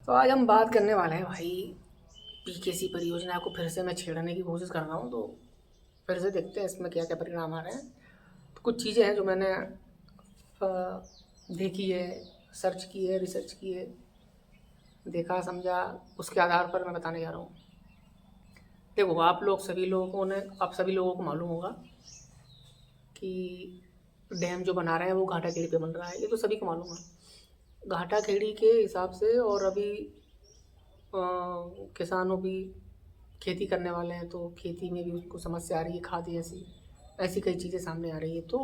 तो आज हम बात करने वाले हैं भाई, पीकेसी परियोजना को फिर से मैं छेड़ने की कोशिश कर रहा हूँ। तो फिर से देखते हैं इसमें क्या क्या परिणाम आ रहे हैं। तो कुछ चीज़ें हैं जो मैंने देखी है, सर्च की है, रिसर्च की है, देखा समझा, उसके आधार पर मैं बताने जा रहा हूँ। देखो, आप सभी लोगों को मालूम होगा कि डैम जो बना रहे हैं वो घाटा खेड़ी पे बन रहा है। ये तो सभी को मालूम है। घाटा खेड़ी के हिसाब से और अभी किसानों भी खेती करने वाले हैं, तो खेती में भी उनको समस्या आ रही है, खाद ऐसी ऐसी कई चीज़ें सामने आ रही है। तो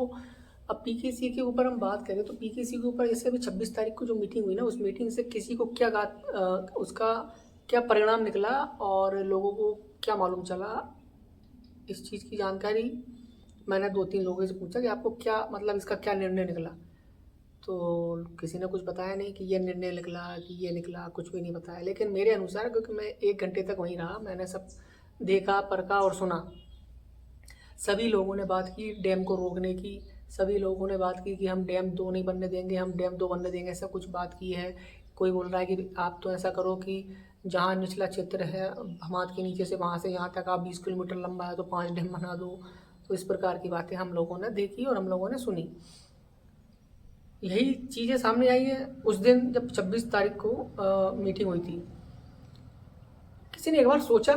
अब पीकेसी के ऊपर हम बात करें तो पीकेसी के ऊपर जैसे अभी 26 तारीख को जो मीटिंग हुई ना, उस मीटिंग से किसी को उसका क्या परिणाम निकला और लोगों को क्या मालूम चला, इस चीज़ की जानकारी मैंने 2-3 लोगों से पूछा कि आपको क्या मतलब इसका क्या निर्णय निकला। तो किसी ने कुछ बताया नहीं कि ये निर्णय निकला कि ये निकला, कुछ भी नहीं बताया। लेकिन मेरे अनुसार, क्योंकि मैं 1 घंटे तक वहीं रहा, मैंने सब देखा, परखा और सुना। सभी लोगों ने बात की डैम को रोकने की, सभी लोगों ने बात की कि हम डैम 2 नहीं बनने देंगे, हम डैम 2 बनने देंगे, ऐसा कुछ बात की है। कोई बोल रहा है कि आप तो ऐसा करो कि जहाँ निचला क्षेत्र है हमाद के नीचे से वहाँ से यहाँ तक आप 20 किलोमीटर लंबा है तो 5 डैम बना दो। तो इस प्रकार की बातें हम लोगों ने देखी और हम लोगों ने सुनी। यही चीज़ें सामने आई हैं उस दिन जब 26 तारीख को मीटिंग हुई थी। किसी ने एक बार सोचा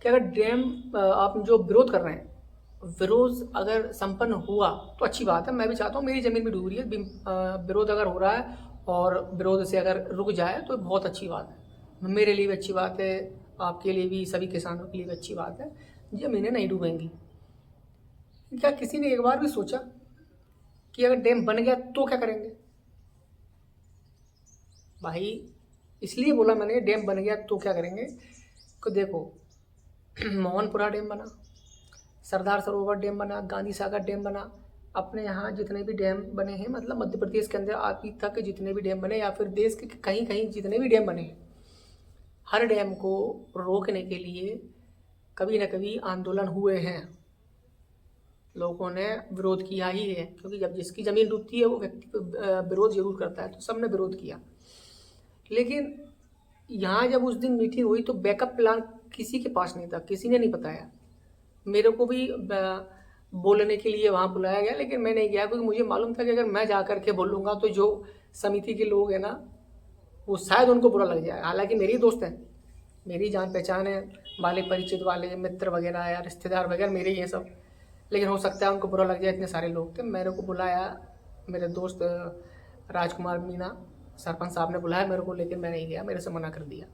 कि अगर आप जो विरोध कर रहे हैं, विरोध अगर संपन्न हुआ तो अच्छी बात है। मैं भी चाहता हूँ मेरी ज़मीन भी डूब रही है, विरोध अगर हो रहा है और विरोध से अगर रुक जाए तो बहुत अच्छी बात है। मेरे लिए भी अच्छी बात है, आपके लिए भी, सभी किसानों के लिए भी अच्छी बात है। ज़मीनें नहीं डूबेंगी। क्या किसी ने एक बार भी सोचा कि अगर डैम बन गया तो क्या करेंगे? भाई, इसलिए बोला मैंने डैम बन गया तो क्या करेंगे। तो देखो, मोहनपुरा डैम बना, सरदार सरोवर डैम बना, गांधी सागर डैम बना। अपने यहाँ जितने भी डैम बने हैं, मतलब मध्य प्रदेश के अंदर अभी तक जितने भी डैम बने या फिर देश के कहीं कहीं जितने भी डैम बने हैं, हर डैम को रोकने के लिए कभी न कभी आंदोलन हुए हैं। लोगों ने विरोध किया ही है, क्योंकि जब जिसकी ज़मीन डूबती है वो व्यक्ति विरोध जरूर करता है। तो सबने विरोध किया। लेकिन यहाँ जब उस दिन मीटिंग हुई तो बैकअप प्लान किसी के पास नहीं था, किसी ने नहीं बताया। मेरे को भी बोलने के लिए वहाँ बुलाया गया, लेकिन मैं नहीं गया, क्योंकि मुझे मालूम था कि अगर मैं जा करके बोलूँगा तो जो समिति के लोग हैं ना, वो शायद उनको बुरा लग जाए। हालांकि मेरी दोस्त हैं, मेरी जान पहचान है वाले, परिचित वाले, मित्र वगैरह या रिश्तेदार वगैरह मेरे ही हैं सब। लेकिन हो सकता है उनको बुरा लग जाए, इतने सारे लोग थे। मेरे को बुलाया मेरे दोस्त राजकुमार मीना, सरपंच साहब ने बुलाया मेरे को, लेकिन मैं नहीं गया, मेरे से मना कर दिया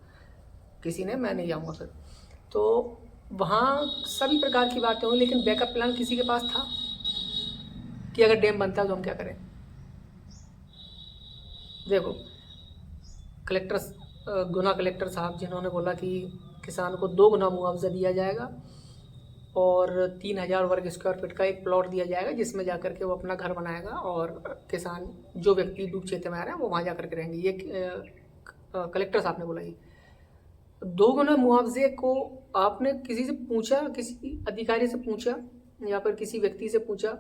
किसी ने, मैं नहीं जाऊँगा फिर। तो वहाँ सभी प्रकार की बातें हुई, लेकिन बैकअप प्लान किसी के पास था कि अगर डैम बनता है तो हम क्या करें। देखो, गुना कलेक्टर साहब जिन्होंने बोला कि किसान को 2 गुना मुआवजा दिया जाएगा और 3000 वर्ग स्क्वायर फीट का एक प्लॉट दिया जाएगा, जिसमें जाकर के वो अपना घर बनाएगा और किसान जो व्यक्ति डूब क्षेत्र में आ रहे हैं वो वहाँ जाकर के रहेंगे। ये कलेक्टर साहब ने बोला। ये 2 गुना मुआवजे को आपने किसी से पूछा, किसी अधिकारी से पूछा या फिर किसी व्यक्ति से पूछा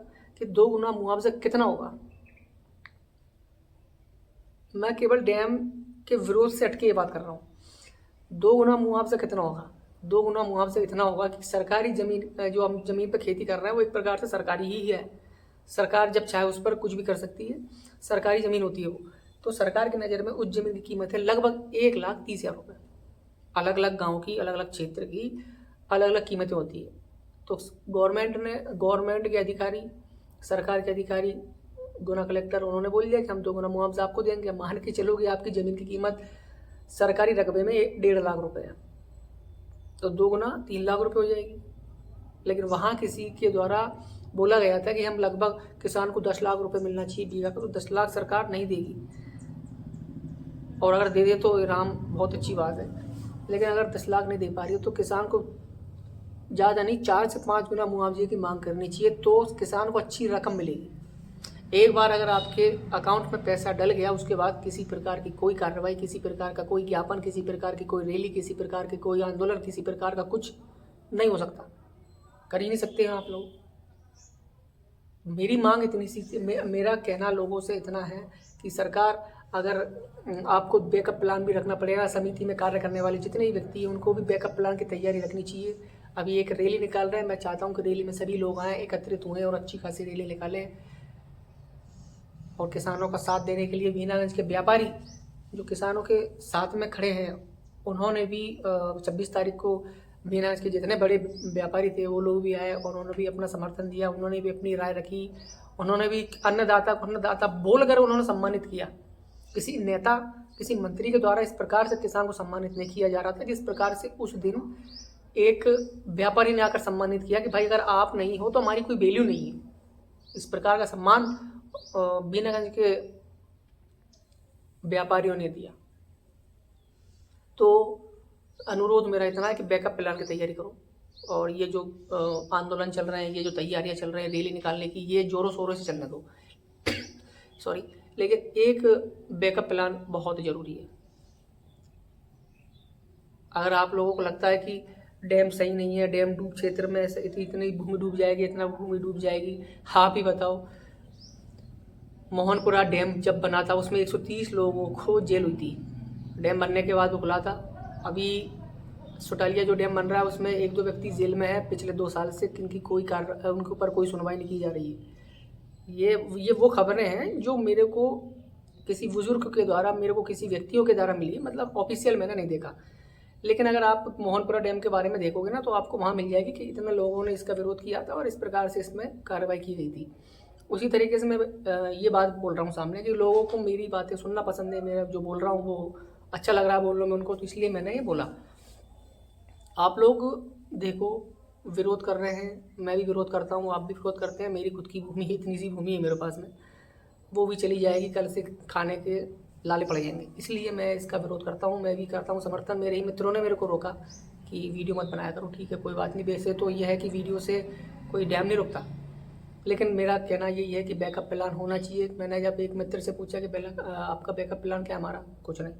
कि 2 गुना मुआवजा कितना होगा? मैं केवल डैम के विरोध से हटके ये बात कर रहा हूँ। 2 गुना मुआवजा कितना होगा? 2 गुना मुआवजा इतना होगा कि सरकारी ज़मीन, जो हम ज़मीन पर खेती कर रहे हैं वो एक प्रकार से सरकारी ही है। सरकार जब चाहे उस पर कुछ भी कर सकती है, सरकारी ज़मीन होती है वो। तो सरकार की नज़र में उस ज़मीन की कीमत है लगभग 1,30,000 रुपये। अलग अलग गाँव की, अलग अलग क्षेत्र की अलग अलग कीमतें होती है। तो गवर्नमेंट के अधिकारी, सरकार के अधिकारी, गुना कलेक्टर, उन्होंने बोल दिया कि हम 2 गुना मुआवजा आपको देंगे। मान के चलो कि आपकी ज़मीन की कीमत सरकारी रकबे में 1.5 लाख रुपये है, तो 2 गुना 3 लाख रुपये हो जाएगी। लेकिन वहाँ किसी के द्वारा बोला गया था कि हम लगभग किसान को 10 लाख रुपये मिलना चाहिए बीघा का। तो 10 लाख सरकार नहीं देगी, और अगर दे दे तो राम बहुत अच्छी बात है। लेकिन अगर 10 लाख नहीं दे पा रही हो तो किसान को ज़्यादा नहीं 4 से 5 गुना मुआवजे की मांग करनी चाहिए, तो किसान को अच्छी रकम मिलेगी। एक बार अगर आपके अकाउंट में पैसा डल गया, उसके बाद किसी प्रकार की कोई कार्रवाई, किसी प्रकार का कोई ज्ञापन, किसी प्रकार की कोई रैली, किसी प्रकार की कोई आंदोलन, किसी प्रकार का कुछ नहीं हो सकता, कर ही नहीं सकते हैं आप लोग। मेरी मांग इतनी सी, मेरा कहना लोगों से इतना है कि सरकार अगर आपको बैकअप प्लान भी रखना पड़ेगा। समिति में कार्य करने वाले जितने ही व्यक्ति हैं उनको भी बैकअप प्लान की तैयारी रखनी चाहिए। अभी एक रैली निकाल रहे हैं, मैं चाहता हूँ कि रैली में सभी लोग आएँ, एकत्रित हुए और अच्छी खासी रैली निकालें। और किसानों का साथ देने के लिए मीनागंज के व्यापारी जो किसानों के साथ में खड़े हैं, उन्होंने भी 26 तारीख को मीनागंज के जितने बड़े व्यापारी थे वो लोग भी आए और उन्होंने भी अपना समर्थन दिया, उन्होंने भी अपनी राय रखी। उन्होंने भी अन्नदाता को अन्नदाता बोलकर उन्होंने सम्मानित किया। किसी नेता, किसी मंत्री के द्वारा इस प्रकार से किसान को सम्मानित नहीं किया जा रहा था जिस प्रकार से उस दिन एक व्यापारी ने आकर सम्मानित किया कि भाई अगर आप नहीं हो तो हमारी कोई वैल्यू नहीं है। इस प्रकार का सम्मान बीनागंज के व्यापारियों ने दिया। तो अनुरोध मेरा इतना है कि बैकअप प्लान की तैयारी करो और ये जो आंदोलन चल रहे हैं, ये जो तैयारियां चल रही हैं रैली निकालने की, ये जोरों शोरों से चलने दो सॉरी, लेकिन एक बैकअप प्लान बहुत ज़रूरी है। अगर आप लोगों को लगता है कि डैम सही नहीं है, डैम डूब क्षेत्र में इतनी भूमि डूब जाएगी, इतना भूमि डूब जाएगी, आप ही बताओ। मोहनपुरा डैम जब बना था उसमें 130 लोगों को जेल हुई थी। डैम बनने के बाद वो खुला था। अभी सुटालिया जो डैम बन रहा है उसमें 1-2 व्यक्ति जेल में है पिछले 2 साल से, जिनकी उनके ऊपर कोई सुनवाई नहीं की जा रही है। ये वो खबरें हैं जो मेरे को किसी बुजुर्ग के द्वारा, मेरे को किसी व्यक्तियों के द्वारा मिली, मतलब ऑफिशियल मैंने नहीं देखा। लेकिन अगर आप मोहनपुरा डैम के बारे में देखोगे ना तो आपको वहाँ मिल जाएगी कि इतने लोगों ने इसका विरोध किया था और इस प्रकार से इसमें कार्रवाई की गई थी। उसी तरीके से मैं ये बात बोल रहा हूँ सामने कि लोगों को मेरी बातें सुनना पसंद है, मेरा जो बोल रहा हूँ वो अच्छा लग रहा है बोलने में उनको, तो इसलिए मैंने ये बोला। आप लोग देखो विरोध कर रहे हैं, मैं भी विरोध करता हूँ, आप भी विरोध करते हैं। मेरी खुद की भूमि है, इतनी सी भूमि है मेरे पास में, वो भी चली जाएगी, कल से खाने के लाले पड़ जाएंगे। इसलिए मैं इसका विरोध करता हूँ, मैं भी करता हूँ समर्थन। मेरे ही मित्रों ने मेरे को रोका कि वीडियो मत बनाया करो। ठीक है, कोई बात नहीं। वैसे तो यह है कि वीडियो से कोई डैम नहीं रुकता, लेकिन मेरा कहना यही है कि बैकअप प्लान होना चाहिए। मैंने जब एक मित्र से पूछा कि आपका बैकअप प्लान क्या, हमारा कुछ नहीं,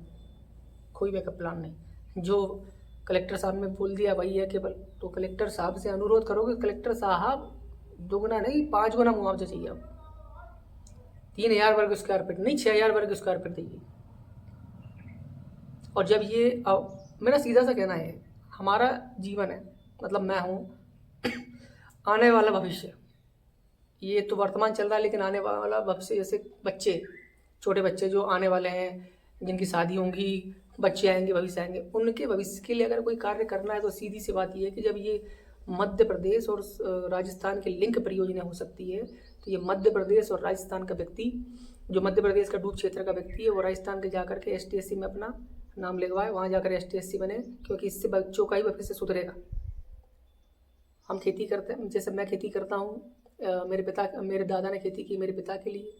कोई बैकअप प्लान नहीं। जो कलेक्टर साहब ने बोल दिया वही है केवल। तो कलेक्टर साहब से अनुरोध करो कि कलेक्टर साहब दोगुना नहीं 5 गुना मुआवजा चाहिए। अब 3000 वर्ग स्क्वायर फीट नहीं, 6000 वर्ग स्क्वायर फीट दीजिए। और जब ये मेरा सीधा सा कहना है, हमारा जीवन है, मतलब मैं हूँ आने वाला भविष्य। ये तो वर्तमान चल रहा है, लेकिन आने वाला भविष्य, जैसे बच्चे, छोटे बच्चे जो आने वाले हैं, जिनकी शादी होंगी, बच्चे आएंगे, भविष्य आएंगे, उनके भविष्य के लिए अगर कोई कार्य करना है तो सीधी सी बात ये है कि जब ये मध्य प्रदेश और राजस्थान की लिंक परियोजना हो सकती है, तो ये मध्य प्रदेश और राजस्थान का व्यक्ति, जो मध्य प्रदेश का डूब क्षेत्र का व्यक्ति है, वो राजस्थान के जाकर के STSC में अपना नाम लिखवाए, वहाँ जाकर STSC बने, क्योंकि इससे बच्चों का ही भविष्य सुधरेगा। हम खेती करते हैं, जैसे मैं खेती करता हूँ, मेरे दादा ने खेती की मेरे पिता के लिए,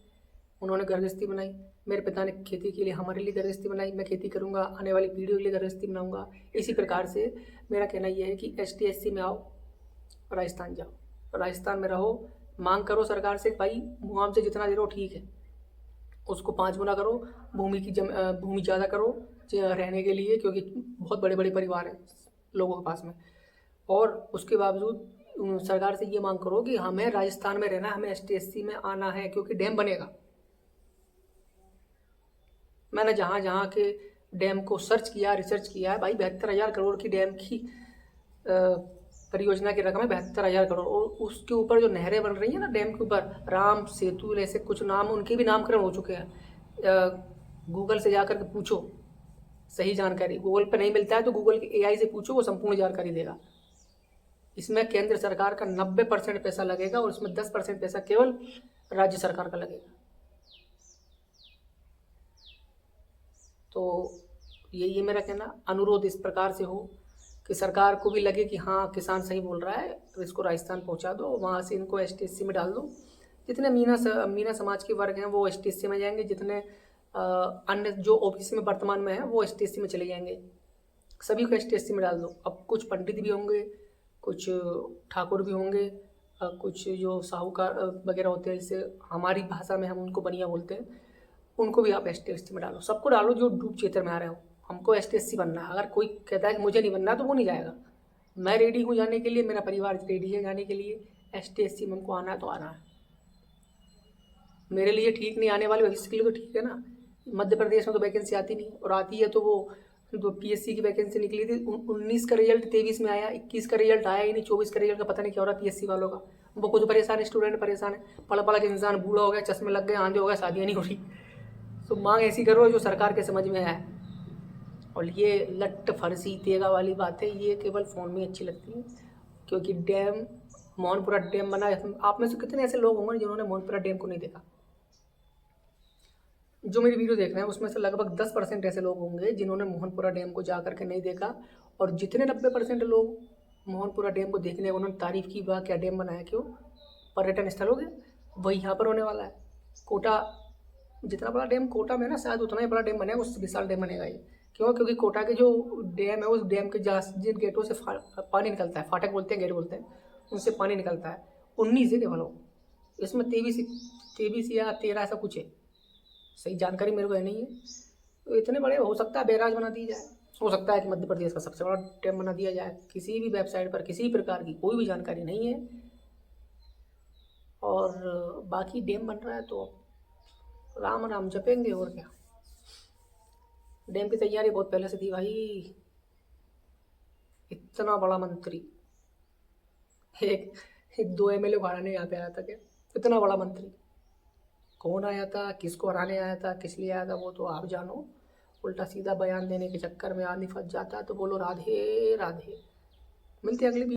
उन्होंने घर गृहस्थी बनाई। मेरे पिता ने खेती के लिए हमारे लिए घर गृहस्थी बनाई। मैं खेती करूँगा, आने वाली पीढ़ियों के लिए घर गृहस्थी बनाऊँगा। इसी प्रकार से मेरा कहना यह है कि STSC में आओ, राजस्थान जाओ, राजस्थान में रहो, मांग करो सरकार से, भाई मुआवजे जितना दे रहो ठीक है, उसको 5 गुना करो, भूमि ज़्यादा करो रहने के लिए, क्योंकि बहुत बड़े बड़े परिवार हैं लोगों के पास में। और उसके बावजूद सरकार से ये मांग करो कि हमें राजस्थान में रहना है, हमें STSC में आना है, क्योंकि डैम बनेगा। मैंने जहाँ जहाँ के डैम को सर्च किया, रिसर्च किया है, भाई 72,000 करोड़ की डैम की परियोजना की रकम है, 72,000 करोड़। और उसके ऊपर जो नहरें बन रही हैं ना डैम के ऊपर, राम सेतु, ऐसे कुछ नाम, उनके भी नामकरण हो चुके हैं। गूगल से जाकर के पूछो सही जानकारी, गूगल पे नहीं मिलता है तो गूगल के AI से पूछो, वो संपूर्ण जानकारी देगा। इसमें केंद्र सरकार का 90% पैसा लगेगा और उसमें 10% पैसा केवल राज्य सरकार का लगेगा। तो ये मेरा कहना, अनुरोध इस प्रकार से हो कि सरकार को भी लगे कि हाँ किसान सही बोल रहा है, तो इसको राजस्थान पहुंचा दो, वहाँ से इनको STSC में डाल दो। जितने मीना समाज के वर्ग हैं वो STSC में जाएंगे, जितने अन्य जो OBC में वर्तमान में है वो STSC में चले जाएंगे, सभी को STSC में डाल दो। अब कुछ पंडित भी होंगे, कुछ ठाकुर भी होंगे, कुछ जो साहूकार वगैरह होते हैं, जैसे हमारी भाषा में हम उनको बनिया बोलते हैं, उनको भी आप STSC में डालो, सबको डालो जो डूब क्षेत्र में आ रहे हो। हमको STSC बनना है। अगर कोई कहता है कि मुझे नहीं बनना तो वो नहीं जाएगा। मैं रेडी हूँ जाने के लिए, मेरा परिवार रेडी है जाने के लिए। STSC में हमको आना है तो आना है। मेरे लिए ठीक नहीं, आने वाले भविष्य के लिए तो ठीक है ना। मध्य प्रदेश में तो वैकेंसी आती नहीं, और आती है तो वो जो पीएससी की वैकेंसी निकली थी 19 का रिजल्ट 23 में आया, 21 का रिजल्ट आया ही नहीं, 24 का रिजल्ट का पता नहीं क्या हो रहा पीएससी वालों का। वो खुद परेशान है, स्टूडेंट परेशान है, पढ़ पढ़ के इंसान बूढ़ा हो गया, चश्मे लग गए, आंधे हो गए, शादियाँ नहीं हो रही। तो मांग ऐसी करो जो सरकार के समझ में आए। और ये लट्ट फरसी तेगा वाली बातें ये केवल फ़ोन में अच्छी लगती हैं, क्योंकि डैम मोहनपुरा डैम बना है। आप में से कितने ऐसे लोग होंगे जिन्होंने मोहनपुरा डैम को नहीं देखा? जो मेरी वीडियो देख रहे हैं उसमें से लगभग 10% ऐसे लोग होंगे जिन्होंने मोहनपुरा डैम को जा करके नहीं देखा, और जितने 90% लोग मोहनपुरा डैम को देखने उन्होंने तारीफ़ की, वाह क्या डैम बनाया, क्यों? पर्यटन स्थल हो गया, वही यहाँ पर होने वाला है। कोटा जितना बड़ा डैम कोटा में ना, शायद उतना ही बड़ा डैम बनेगा, उससे विशाल डैम बनेगा ये। क्यों? क्योंकि कोटा के जो डैम है उस डैम के जहाँ जिन गेटों से पानी निकलता है, फाटक बोलते हैं, गेट बोलते हैं, उनसे पानी निकलता है 19 है केवल वो। इसमें 23 या 13 ऐसा कुछ है, सही जानकारी मेरे को है नहीं है। तो इतने बड़े हो सकता है बैराज बना दिया जाए, हो सकता है कि मध्य प्रदेश का सबसे बड़ा डैम बना दिया जाए। किसी भी वेबसाइट पर किसी प्रकार की कोई भी जानकारी नहीं है, और बाकी डैम बन रहा है तो राम राम जपेंगे, और क्या। डैम की तैयारी बहुत पहले से थी भाई। इतना बड़ा मंत्री, एक एक 2 एमएलए को हराने यहाँ पे आया था क्या? इतना बड़ा मंत्री कौन आया था, किसको हराने आया था, किस लिए आया था, वो तो आप जानो। उल्टा सीधा बयान देने के चक्कर में आदमी फंस जाता है, तो बोलो राधे राधे। मिलते हैं अगली